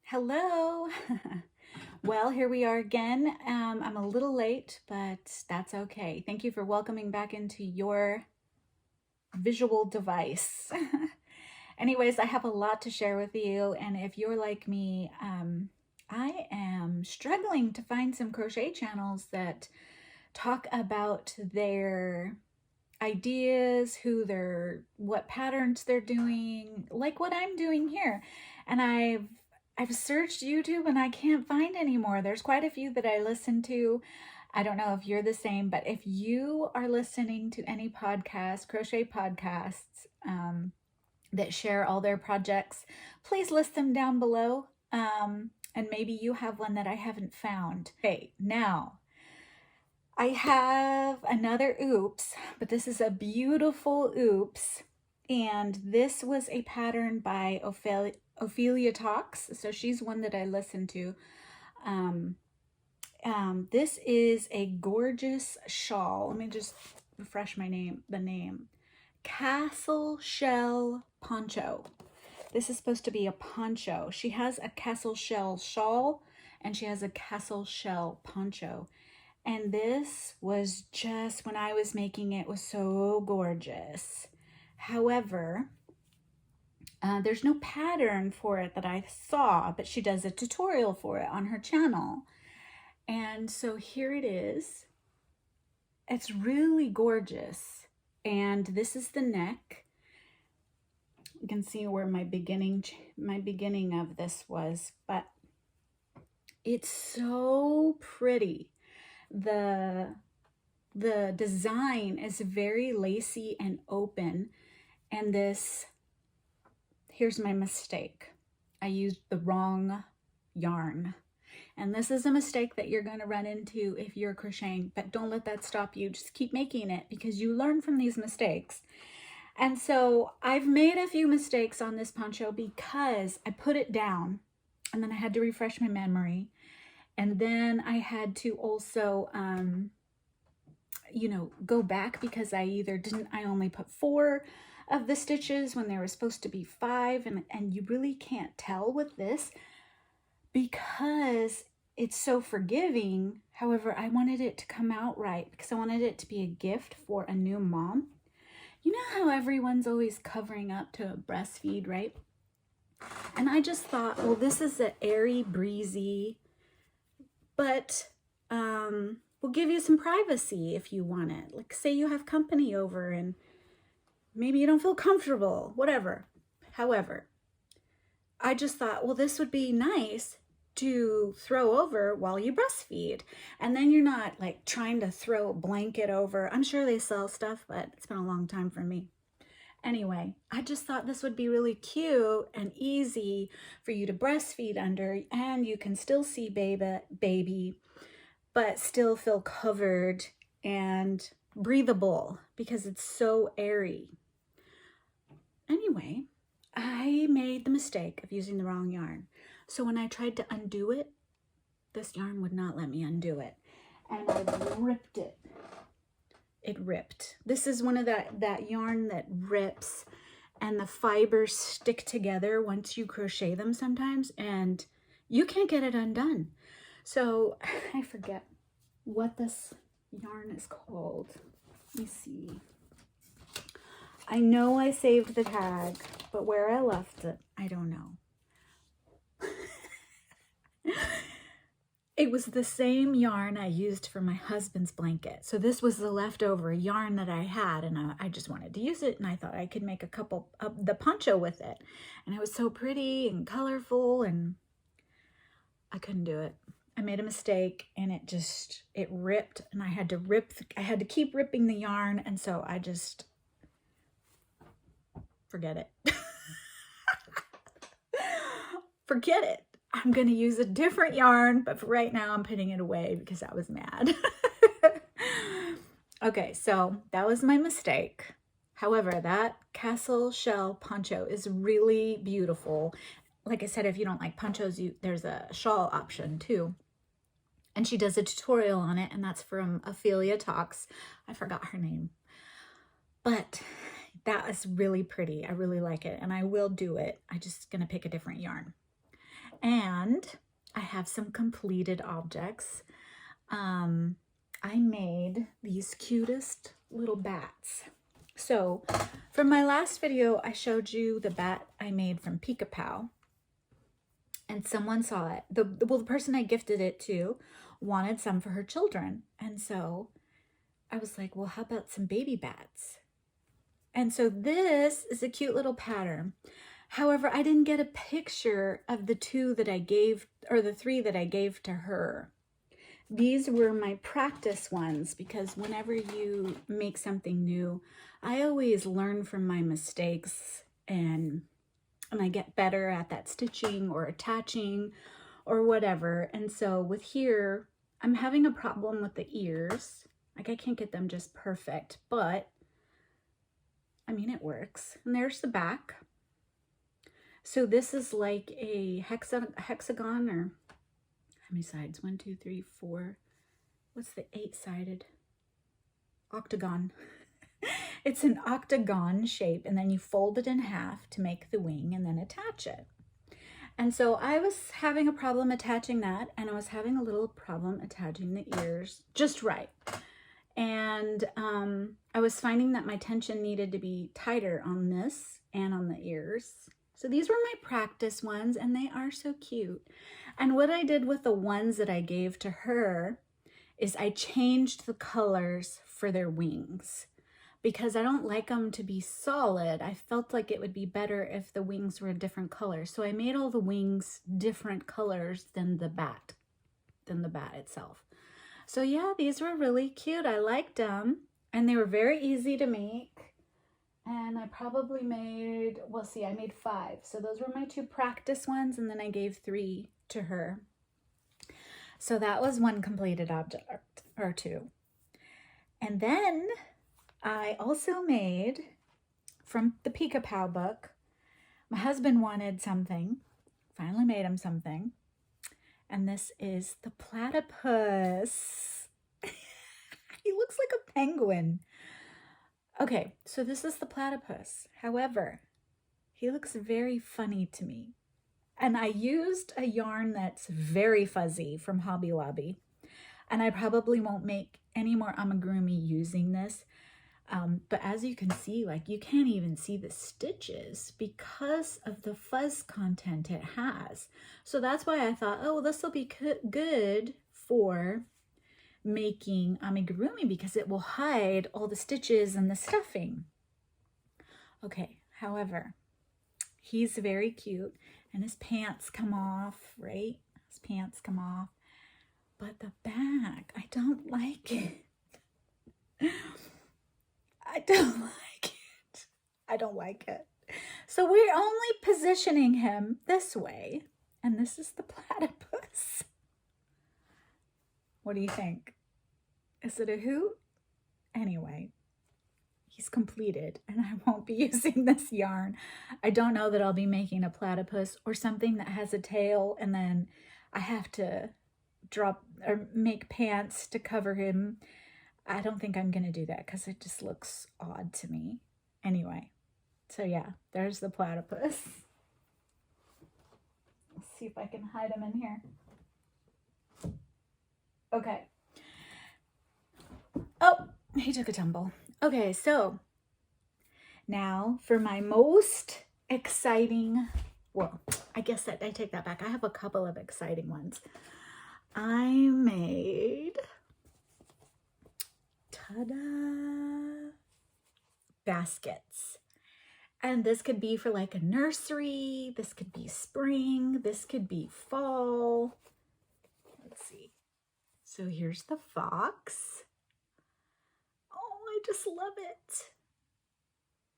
Hello. Well, here we are again. I'm a little late, but that's okay. Thank you for welcoming back into your visual device. Anyways, I have a lot to share with you, and if you're like me, I am struggling to find some crochet channels that talk about their ideas, what patterns they're doing, like what I'm doing here. And I've searched YouTube and I can't find any more. There's quite a few that I listen to. I don't know if you're the same, but if you are listening to any crochet podcasts that share all their projects, please list them down below. And maybe you have one that I haven't found. Okay, now I have another oops, but this is a beautiful oops. And this was a pattern by Ophelia Talks. So she's one that I listen to. This is a gorgeous shawl. Let me just refresh the name. Castle Shell Poncho. This is supposed to be a poncho. She has a castle shell shawl and she has a castle shell poncho. And this was just, when I was making it, was so gorgeous. However, there's no pattern for it that I saw, but she does a tutorial for it on her channel. And so here it is. It's really gorgeous. And this is the neck. You can see where my beginning of this was, but it's so pretty. The design is very lacy and open, and here's my mistake. I used the wrong yarn, and this is a mistake that you're going to run into if you're crocheting, but don't let that stop you. Just keep making it because you learn from these mistakes. And so I've made a few mistakes on this poncho because I put it down and then I had to refresh my memory. And then I had to also, go back because I only put 4 of the stitches when there was supposed to be 5. And you really can't tell with this because it's so forgiving. However, I wanted it to come out right because I wanted it to be a gift for a new mom. You know how everyone's always covering up to breastfeed, right? And I just thought, well, this is an airy, breezy, but we'll give you some privacy if you want it. Like, say you have company over and maybe you don't feel comfortable, whatever. However, I just thought, well, this would be nice to throw over while you breastfeed. And then you're not like trying to throw a blanket over. I'm sure they sell stuff, but it's been a long time for me. Anyway, I just thought this would be really cute and easy for you to breastfeed under, and you can still see baby, but still feel covered and breathable because it's so airy. Anyway, I made the mistake of using the wrong yarn. So when I tried to undo it, this yarn would not let me undo it. And I ripped it. It ripped. This is one of that yarn that rips and the fibers stick together once you crochet them sometimes, and you can't get it undone. So I forget what this yarn is called. Let me see. I know I saved the tag, but where I left it, I don't know. It was the same yarn I used for my husband's blanket. So this was the leftover yarn that I had, and I just wanted to use it, and I thought I could make a couple of the poncho with it. And it was so pretty and colorful, and I couldn't do it. I made a mistake, and it ripped, and I had to keep ripping the yarn, and so I just forget it. Forget it. I'm going to use a different yarn, but for right now I'm putting it away because I was mad. Okay, so that was my mistake. However, that castle shell poncho is really beautiful. Like I said, if you don't like ponchos, there's a shawl option too. And she does a tutorial on it, and that's from Ophelia Talks. I forgot her name. But that is really pretty. I really like it, and I will do it. I'm just going to pick a different yarn. And I have some completed objects. I made these cutest little bats. So from my last video, I showed you the bat I made from Pika-Pow, and someone saw it. The person I gifted it to wanted some for her children. And so I was like, well, how about some baby bats? And so this is a cute little pattern. However, I didn't get a picture of the two that I gave, or the three that I gave to her. These were my practice ones, because whenever you make something new, I always learn from my mistakes, and I get better at that stitching or attaching or whatever. And so with here, I'm having a problem with the ears. Like, I can't get them just perfect, but I mean, it works. And there's the back. So this is like a hexagon, or how many sides? 1, 2, 3, 4. What's the 8-sided? Octagon. It's an octagon shape, and then you fold it in half to make the wing and then attach it. And so I was having a problem attaching that, and I was having a little problem attaching the ears just right. And I was finding that my tension needed to be tighter on this and on the ears. So these were my practice ones, and they are so cute. And what I did with the ones that I gave to her is I changed the colors for their wings, because I don't like them to be solid. I felt like it would be better if the wings were a different color. So I made all the wings different colors than the bat itself. So yeah, these were really cute. I liked them, and they were very easy to make. And I probably made, well, see, I made 5. So those were my 2 practice ones, and then I gave 3 to her. So that was one completed object, or 2. And then I also made, from the Pika-Pow book, my husband wanted something, finally made him something. And this is the platypus. He looks like a penguin. Okay, so this is the platypus. However, he looks very funny to me. And I used a yarn that's very fuzzy from Hobby Lobby. And I probably won't make any more amigurumi using this. But as you can see, like, you can't even see the stitches because of the fuzz content it has. So that's why I thought, oh, this will be good for making amigurumi, because it will hide all the stitches and the stuffing. Okay, however, he's very cute, and his pants come off, right? His pants come off. But the back, I don't like it. I don't like it. I don't like it. So we're only positioning him this way, and this is the platypus. What do you think? Is it a hoot? Anyway, he's completed, and I won't be using this yarn. I don't know that I'll be making a platypus or something that has a tail, and then I have to drop or make pants to cover him. I don't think I'm going to do that because it just looks odd to me. Anyway, so yeah, there's the platypus. Let's see if I can hide him in here. Okay. Oh, he took a tumble. Okay, so now for my most exciting, well, I guess that I take that back. I have a couple of exciting ones. I made, ta-da, baskets. And this could be for like a nursery. This could be spring. This could be fall. Let's see. So here's the fox. Oh, I just love it.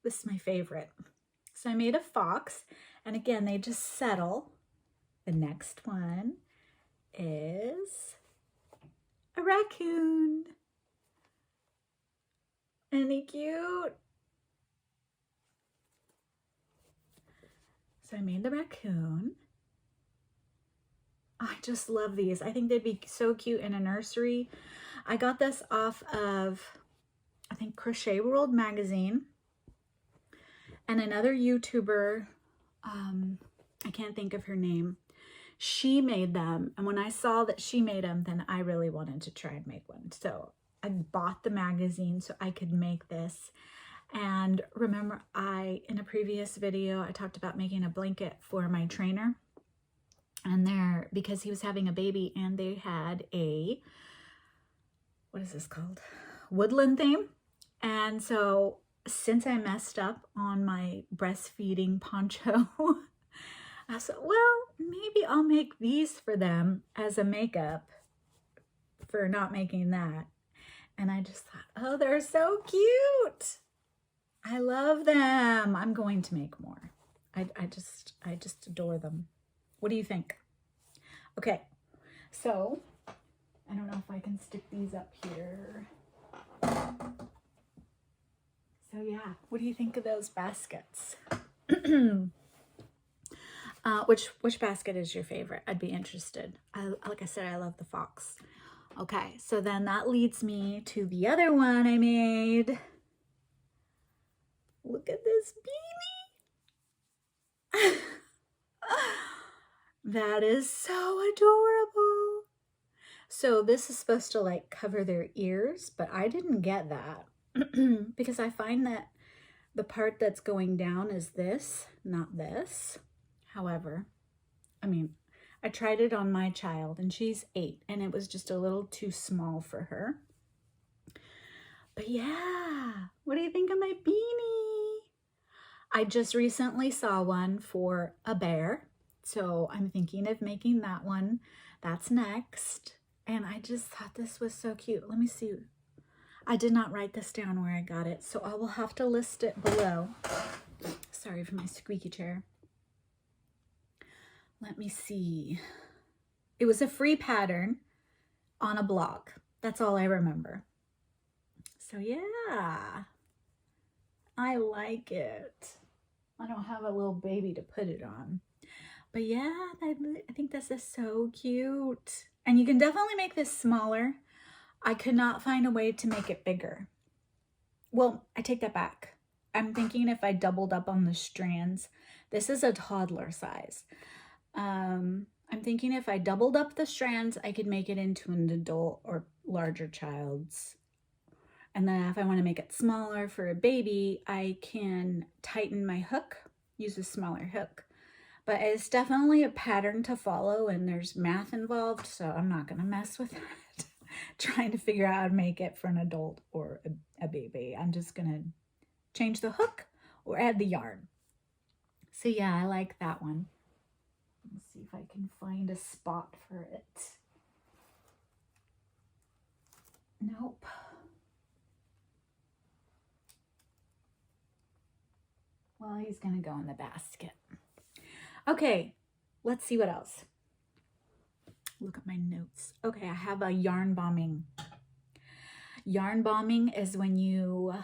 This is my favorite. So I made a fox, and again, they just settle. The next one is a raccoon. Isn't he cute? So I made the raccoon. I just love these. I think they'd be so cute in a nursery. I got this off of, I think, Crochet World magazine. And another YouTuber, I can't think of her name, she made them. And when I saw that she made them, then I really wanted to try and make one. So I bought the magazine so I could make this. And remember, in a previous video, I talked about making a blanket for my trainer. And because he was having a baby, and they had a, what is this called? Woodland theme. And so since I messed up on my breastfeeding poncho, I said, well, maybe I'll make these for them as a makeup for not making that. And I just thought, oh, they're so cute. I love them. I'm going to make more. I just adore them. What do you think? Okay, so I don't know if I can stick these up here. So yeah, what do you think of those baskets? Which basket is your favorite? I'd be interested. Like I said, I love the fox. Okay, so then that leads me to the other one I made. Look at this beanie. That is so adorable. So this is supposed to like cover their ears, but I didn't get that because I find that the part that's going down is this, not this. However, I mean, I tried it on my child and she's 8 and it was just a little too small for her. But yeah, what do you think of my beanie? I just recently saw one for a bear. So I'm thinking of making that one. That's next. And I just thought this was so cute. Let me see. I did not write this down where I got it, so I will have to list it below. Sorry for my squeaky chair. Let me see. It was a free pattern on a blog. That's all I remember. So yeah, I like it. I don't have a little baby to put it on. But yeah, I think this is so cute. And you can definitely make this smaller. I could not find a way to make it bigger. Well, I take that back. I'm thinking if I doubled up on the strands, this is a toddler size. I'm thinking if I doubled up the strands, I could make it into an adult or larger child's. And then if I want to make it smaller for a baby, I can tighten my hook, use a smaller hook. But it's definitely a pattern to follow and there's math involved, so I'm not going to mess with that. Trying to figure out how to make it for an adult or a baby. I'm just going to change the hook or add the yarn. So yeah, I like that one. Let's see if I can find a spot for it. Nope. Well, he's going to go in the basket. Okay, let's see what else. Look at my notes. Okay, I have a yarn bombing. Yarn bombing is when you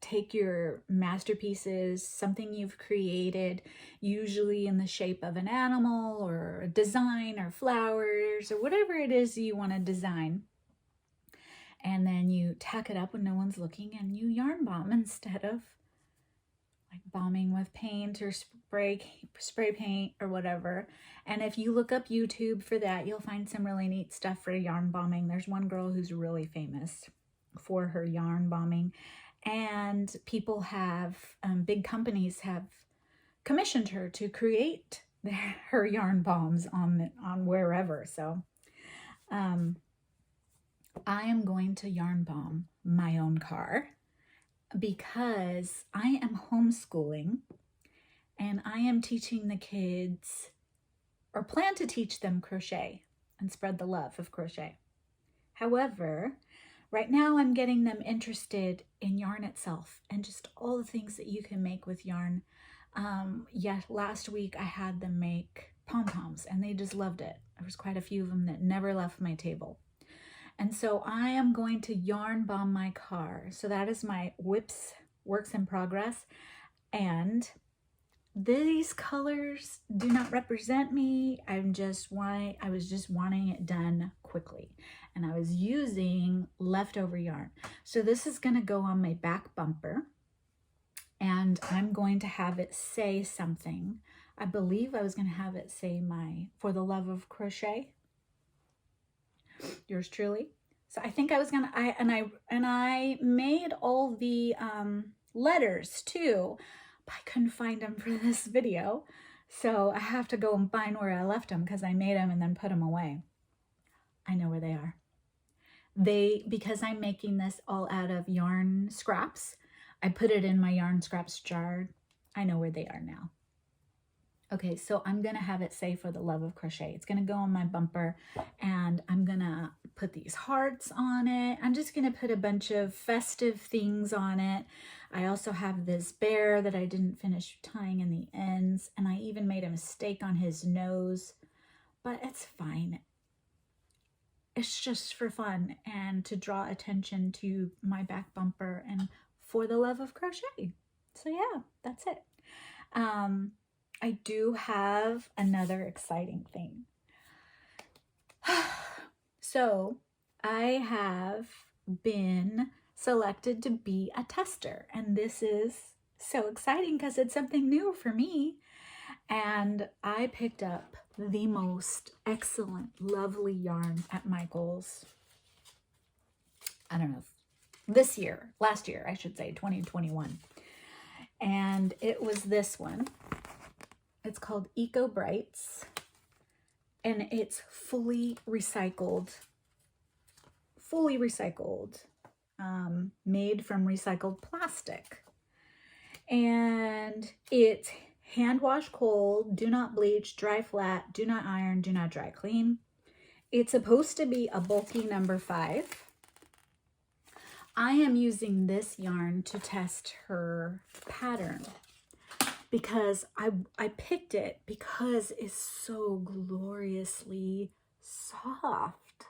take your masterpieces, something you've created, usually in the shape of an animal or a design or flowers or whatever it is you want to design. And then you tack it up when no one's looking and you yarn bomb instead of like bombing with paint or spray paint or whatever. And if you look up YouTube for that, you'll find some really neat stuff for yarn bombing. There's one girl who's really famous for her yarn bombing, and people have, big companies have commissioned her to create her yarn bombs on wherever. So I am going to yarn bomb my own car, because I am homeschooling and I am teaching the kids, or plan to teach them, crochet and spread the love of crochet. However, right now I'm getting them interested in yarn itself and just all the things that you can make with yarn. Last week I had them make pom-poms and they just loved it. There was quite a few of them that never left my table. And so I am going to yarn bomb my car. So that is my WIPs works in progress. And these colors do not represent me. I was just wanting it done quickly. And I was using leftover yarn. So this is going to go on my back bumper. And I'm going to have it say something I believe I was going to have it say For the Love of Crochet. Yours truly. So I think I was going to, I made all the letters too, but I couldn't find them for this video. So I have to go and find where I left them because I made them and then put them away. I know where they are. Because I'm making this all out of yarn scraps, I put it in my yarn scraps jar. I know where they are now. Okay, so I'm going to have it say For the Love of Crochet. It's going to go on my bumper, and I'm going to put these hearts on it. I'm just going to put a bunch of festive things on it. I also have this bear that I didn't finish tying in the ends, and I even made a mistake on his nose, but it's fine. It's just for fun and to draw attention to my back bumper and For the Love of Crochet. So yeah, that's it. I do have another exciting thing. So I have been selected to be a tester, and this is so exciting because it's something new for me. And I picked up the most excellent, lovely yarn at Michael's. I don't know, last year, I should say, 2021. And it was this one. It's called Eco Brights, and it's fully recycled, made from recycled plastic. And it's hand wash cold, do not bleach, dry flat, do not iron, do not dry clean. It's supposed to be a bulky number 5. I am using this yarn to test her pattern because I picked it because it's so gloriously soft.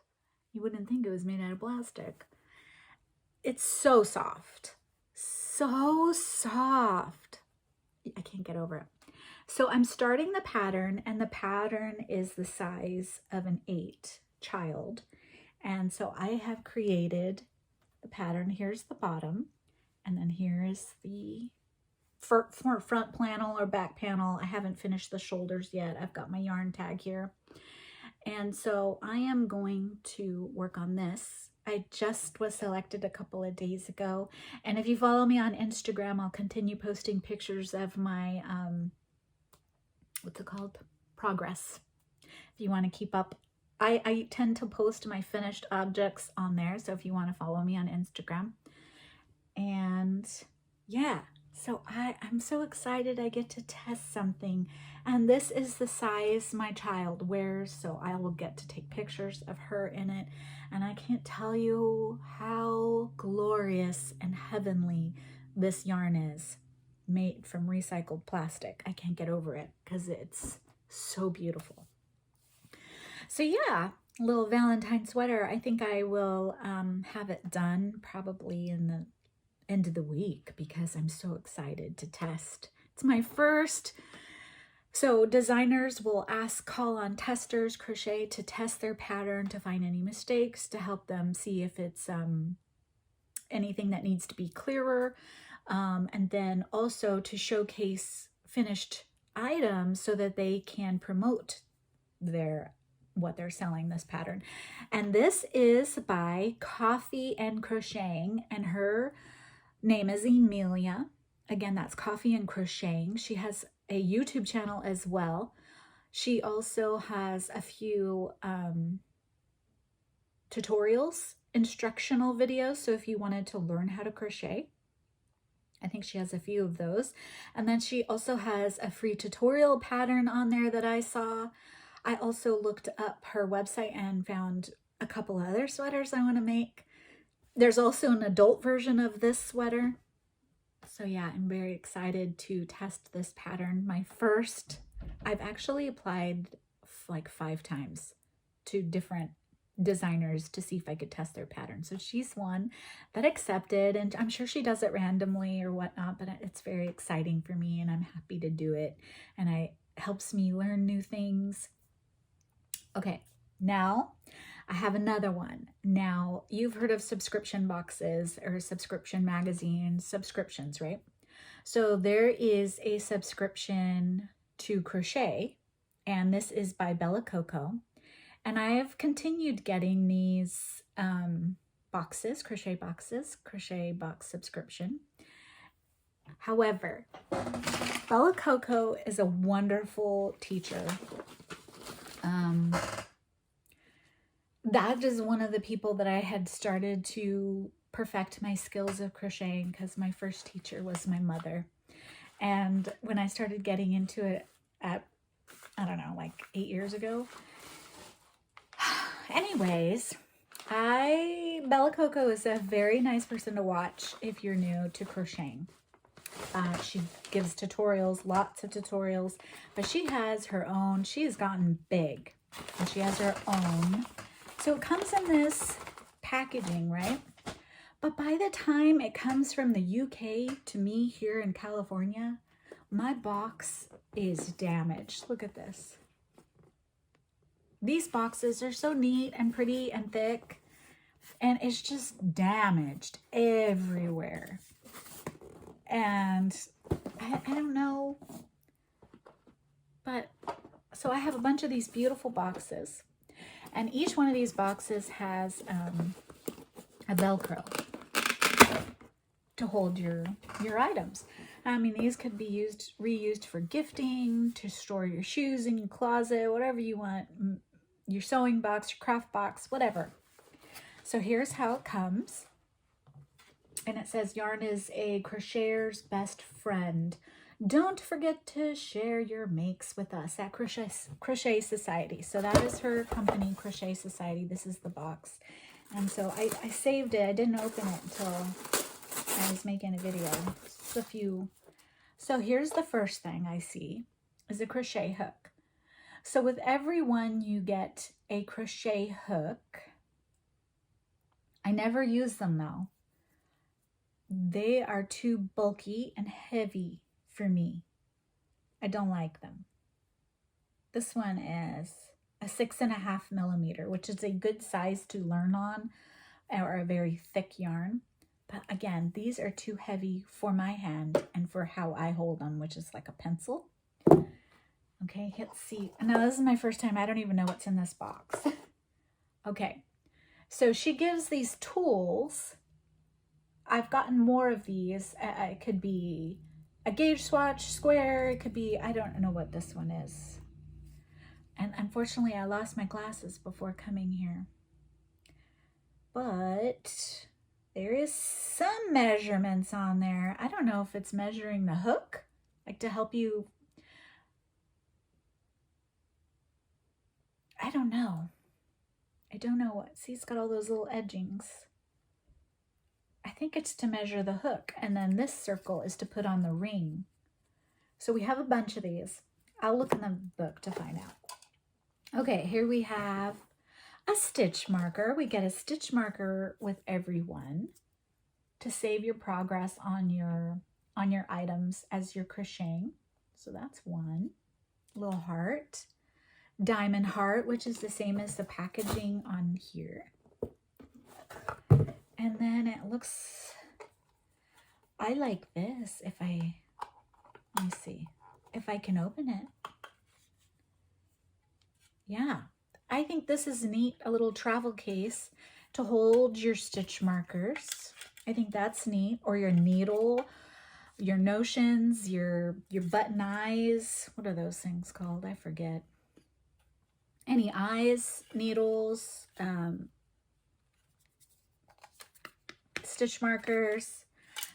You wouldn't think it was made out of plastic. It's so soft. So soft. I can't get over it. So I'm starting the pattern, and the pattern is the size of an 8 child. And so I have created the pattern. Here's the bottom, and then here is the for front panel or back panel. I haven't finished the shoulders yet. I've got my yarn tag here. And so I am going to work on this. I just was selected a couple of days ago. And if you follow me on Instagram, I'll continue posting pictures of my, what's it called? Progress. If you want to keep up. I tend to post my finished objects on there. So if you want to follow me on Instagram. And yeah. So I'm so excited I get to test something, and this is the size my child wears, so I will get to take pictures of her in it, and I can't tell you how glorious and heavenly this yarn is, made from recycled plastic. I can't get over it because it's so beautiful. So yeah, little Valentine sweater. I think I will have it done probably in the end of the week because I'm so excited to test. It's my first. So designers will call on testers, crochet, to test their pattern, to find any mistakes, to help them see if it's anything that needs to be clearer, and then also to showcase finished items so that they can promote what they're selling, this pattern. And this is by Coffee and Crocheting, and her name is Emilia. Again, that's Coffee and Crocheting. She has a YouTube channel as well. She also has a few tutorials, instructional videos. So if you wanted to learn how to crochet, I think she has a few of those. And then she also has a free tutorial pattern on there that I saw. I also looked up her website and found a couple other sweaters I want to make. There's also an adult version of this sweater. So yeah, I'm very excited to test this pattern. I've actually applied like 5 times to different designers to see if I could test their pattern. So she's one that accepted, and I'm sure she does it randomly or whatnot, but it's very exciting for me, and I'm happy to do it. And it helps me learn new things. Okay, now I have another one. Now, you've heard of subscription boxes or subscription magazines, subscriptions, right? So there is a subscription to crochet, and this is by Bella Coco. And I have continued getting these boxes, crochet box subscription. However, Bella Coco is a wonderful teacher. That is one of the people that I had started to perfect my skills of crocheting, because my first teacher was my mother. And when I started getting into it at, I don't know, like 8 years ago. Anyways, Bella Coco is a very nice person to watch if you're new to crocheting. She gives tutorials, lots of tutorials, but she has her own. She has gotten big, and she has her own. So it comes in this packaging, right? But by the time it comes from the UK to me here in California, my box is damaged. Look at this. These boxes are so neat and pretty and thick, and it's just damaged everywhere. And I don't know, but so I have a bunch of these beautiful boxes, and each one of these boxes has a Velcro to hold your items. I mean, these could be reused for gifting, to store your shoes in your closet, whatever you want, your sewing box, your craft box, whatever. So here's how it comes. And it says, yarn is a crocheter's best friend. Don't forget to share your makes with us at Crochet Society. So that is her company, Crochet Society. This is the box. And so I saved it. I didn't open it until I was making a video. Just a few. So here's the first thing I see is a crochet hook. So with every one you get a crochet hook. I never use them though. They are too bulky and heavy for me. I don't like them. This one is a 6.5 millimeter, which is a good size to learn on, or a very thick yarn. But again, these are too heavy for my hand and for how I hold them, which is like a pencil. Okay, let's see. Now this is my first time. I don't even know what's in this box. Okay, so she gives these tools. I've gotten more of these. It could be a gauge swatch, square. It could be, I don't know what this one is. And unfortunately, I lost my glasses before coming here. But there is some measurements on there. I don't know if it's measuring the hook, like to help you. I don't know. I don't know what. See, it's got all those little edgings. I think it's to measure the hook, and then this circle is to put on the ring. So we have a bunch of these. I'll look in the book to find out. Okay, here we have a stitch marker. We get a stitch marker with every one to save your progress on your items as you're crocheting. So that's one. Little heart. Diamond heart, which is the same as the packaging on here. And then it looks, I like this. Let me see if I can open it. Yeah, I think this is neat. A little travel case to hold your stitch markers. I think that's neat. Or your needle, your notions, your button eyes. What are those things called? I forget. Any eyes, needles, stitch markers.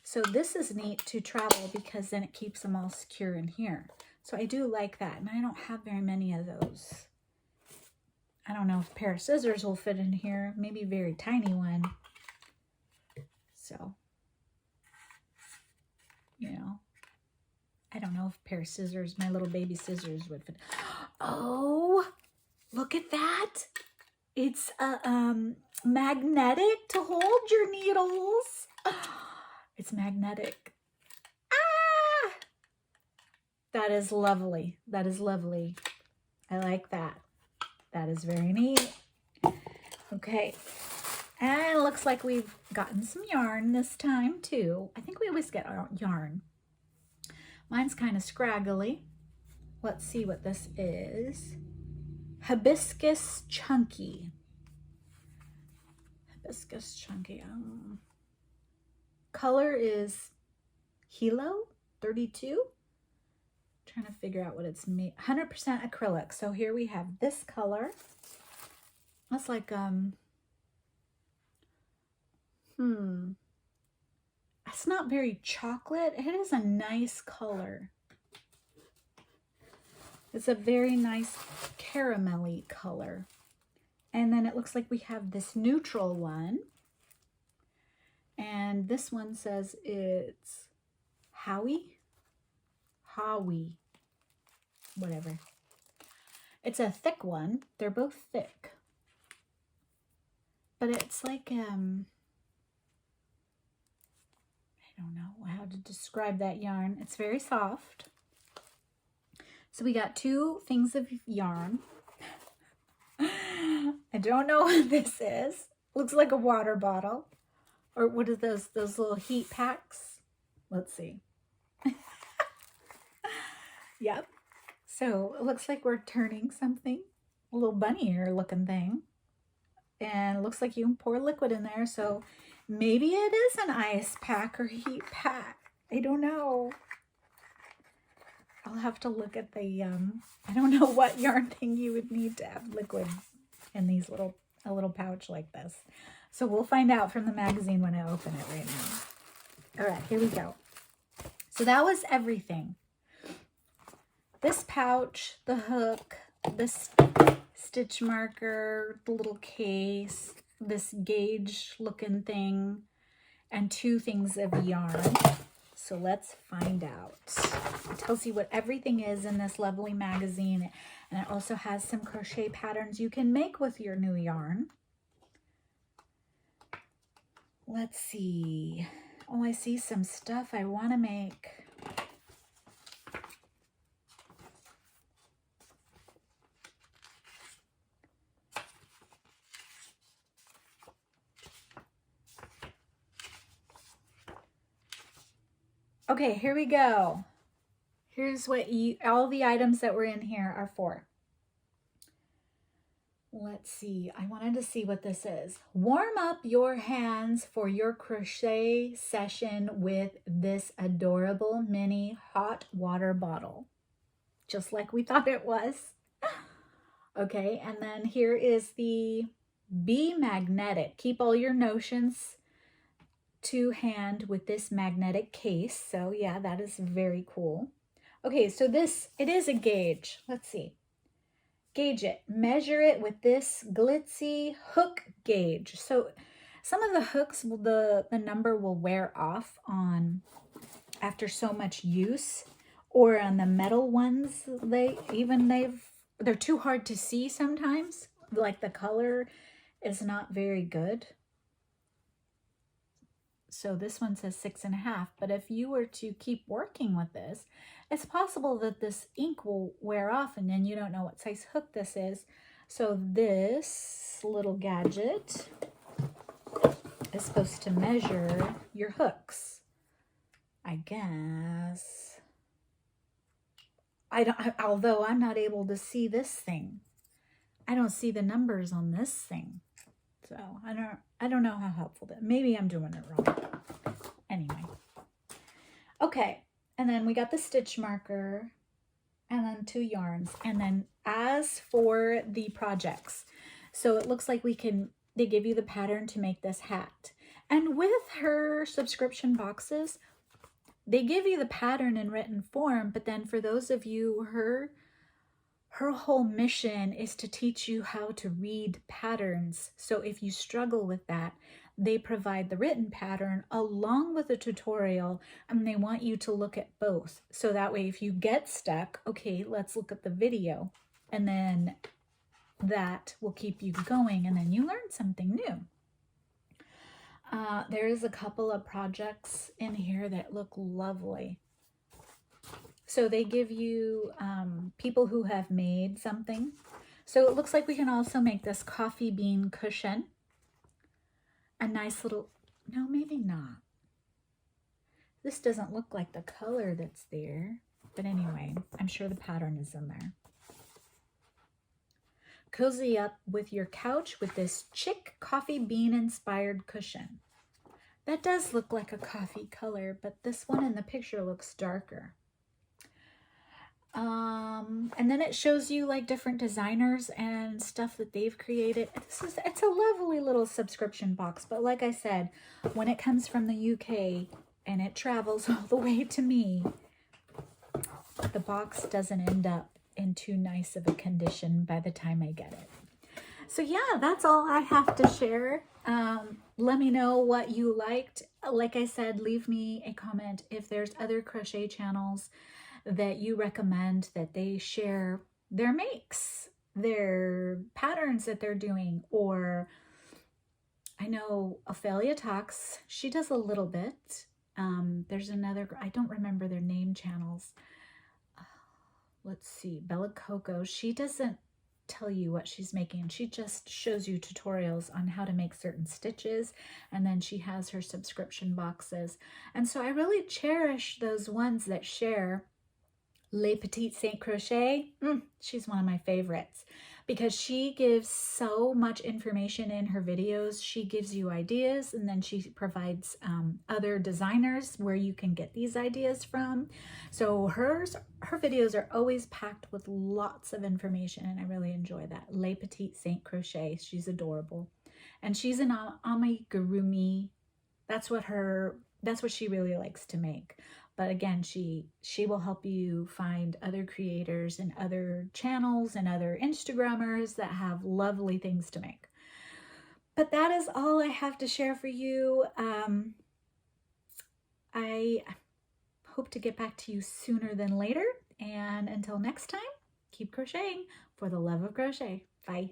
So this is neat to travel because then it keeps them all secure in here. So I do like that, and I don't have very many of those. I don't know if a pair of scissors will fit in here, maybe a very tiny one. So, you know, I don't know if a pair of scissors, my little baby scissors would fit. Oh, look at that. It's magnetic to hold your needles. It's magnetic. Ah! That is lovely. That is lovely. I like that. That is very neat. Okay. And it looks like we've gotten some yarn this time too. I think we always get our yarn. Mine's kind of scraggly. let's see what this is. Hibiscus Chunky. Hibiscus Chunky. Color is Hilo 32. Trying to figure out what it's made. 100% acrylic. So here we have this color. That's like it's not very chocolate. It is a nice color. It's a very nice caramelly color. And then it looks like we have this neutral one. And this one says it's Howie, whatever. It's a thick one. They're both thick. But it's like, I don't know how to describe that yarn. It's very soft. So we got 2 things of yarn. I don't know what this is. Looks like a water bottle. Or what are those little heat packs? Let's see. Yep. So it looks like we're turning something. A little bunny ear looking thing. And it looks like you can pour liquid in there. So maybe it is an ice pack or heat pack. I don't know. I'll have to look at the, I don't know what yarn thing you would need to have liquid in these a little pouch like this. So we'll find out from the magazine when I open it right now. All right, here we go. So that was everything. This pouch, the hook, this stitch marker, the little case, this gauge looking thing, and 2 things of yarn. So let's find out. It tells you what everything is in this lovely magazine. And it also has some crochet patterns you can make with your new yarn. Let's see. Oh, I see some stuff I want to make. Okay, here we go. Here's what all the items that were in here are for. Let's see. I wanted to see what this is. Warm up your hands for your crochet session with this adorable mini hot water bottle. Just like we thought it was. Okay, and then here is the Be Magnetic. Keep all your notions to hand with this magnetic case. So yeah, that is very cool. Okay, so it is a gauge. Let's see. Gauge it. Measure it with this glitzy hook gauge. So some of the hooks, the number will wear off on after so much use, or on the metal ones, they're too hard to see sometimes. Like the color is not very good. So this one says 6.5, but if you were to keep working with this, it's possible that this ink will wear off and then you don't know what size hook this is. So this little gadget is supposed to measure your hooks, I guess. Although I'm not able to see this thing. I don't see the numbers on this thing. So I don't know how helpful that. Maybe I'm doing it wrong. Anyway. Okay, and then we got the stitch marker and then 2 yarns. And then as for the projects, so it looks like they give you the pattern to make this hat. And with her subscription boxes, they give you the pattern in written form, but then for those of you, her whole mission is to teach you how to read patterns. So if you struggle with that, they provide the written pattern along with a tutorial, and they want you to look at both. So that way, if you get stuck, okay, let's look at the video, and then that will keep you going, and then you learn something new. There is a couple of projects in here that look lovely. So they give you people who have made something. So it looks like we can also make this coffee bean cushion. A nice little, no, maybe not. This doesn't look like the color that's there. But anyway, I'm sure the pattern is in there. Cozy up with your couch with this chick coffee bean inspired cushion. That does look like a coffee color, but this one in the picture looks darker. And then it shows you like different designers and stuff that they've created. It's a lovely little subscription box, but like I said, when it comes from the UK and it travels all the way to me, the box doesn't end up in too nice of a condition by the time I get it. So yeah, that's all I have to share. Let me know what you liked. Like I said, leave me a comment if there's other crochet channels that you recommend that they share their makes, their patterns that they're doing. Or I know Ophelia Talks, she does a little bit. There's another, I don't remember their name channels. Let's see, Bella Coco, she doesn't tell you what she's making. She just shows you tutorials on how to make certain stitches, and then she has her subscription boxes. And so I really cherish those ones that share. Les Petites Saint Crochet, she's one of my favorites because she gives so much information in her videos. She gives you ideas, and then she provides other designers where you can get these ideas from. So her videos are always packed with lots of information, and I really enjoy that. Les Petites Saint Crochet, she's adorable. And she's an amigurumi. That's what she really likes to make. But again, she will help you find other creators and other channels and other Instagrammers that have lovely things to make. But that is all I have to share for you. I hope to get back to you sooner than later. And until next time, keep crocheting for the love of crochet. Bye.